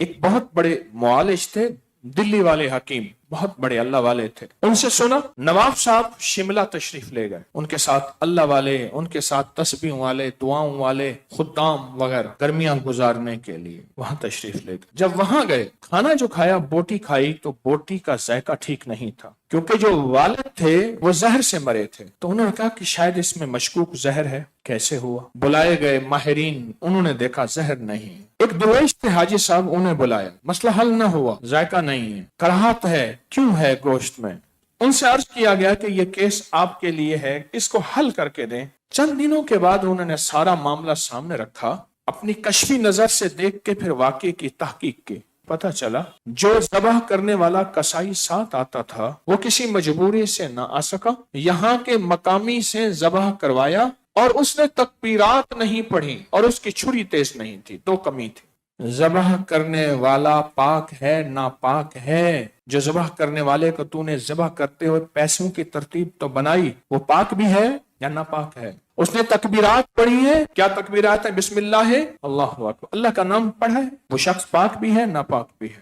ایک بہت بڑے معالج تھے، دلی والے حکیم، بہت بڑے اللہ والے تھے. ان سے سنا نواب صاحب شملہ تشریف لے گئے، ان کے ساتھ اللہ والے، ان کے ساتھ تسبیح والے، دعاؤں والے، خدام وغیرہ گرمیاں گزارنے کے لیے وہاں تشریف لے گئے. جب وہاں گئے، کھانا جو کھایا، بوٹی کھائی تو بوٹی کا ذائقہ ٹھیک نہیں تھا، کیونکہ جو والد تھے وہ زہر سے مرے تھے. تو انہوں نے کہا کہ شاید اس میں مشکوک زہر ہے. کیسے ہوا؟ بلائے گئے ماہرین، انہوں نے دیکھا زہر نہیں. ایک درویش تھے حاجی صاحب، انہیں بلایا، مسئلہ حل نہ ہوا، ذائقہ نہیں ہے، کراہت ہے، کیوں ہے گوشت میں؟ ان سے عرض کیا گیا کہ یہ کیس آپ کے لیے ہے، اس کو حل کر کے دیں. چند دنوں کے بعد انہوں نے سارا معاملہ سامنے رکھا، اپنی کشفی نظر سے دیکھ کے پھر واقعے کی تحقیق کی. پتہ چلا جو ذبح کرنے والا کسائی ساتھ آتا تھا وہ کسی مجبوری سے نہ آ سکا، یہاں کے مقامی سے ذبح کروایا، اور اس نے تکبیرات نہیں پڑھی، اور اس کی چھری تیز نہیں تھی. دو کمی تھی. ذبح کرنے والا پاک ہے ناپاک ہے؟ جو ذبح کرنے والے کو تو نے ذبح کرتے ہوئے پیسوں کی ترتیب تو بنائی، وہ پاک بھی ہے یا ناپاک ہے؟ اس نے تکبیرات پڑھی ہے. کیا تکبیرات ہے؟ بسم اللہ ہے، اللہ اکبر، اللہ کا نام پڑھا ہے. وہ شخص پاک بھی ہے ناپاک بھی ہے.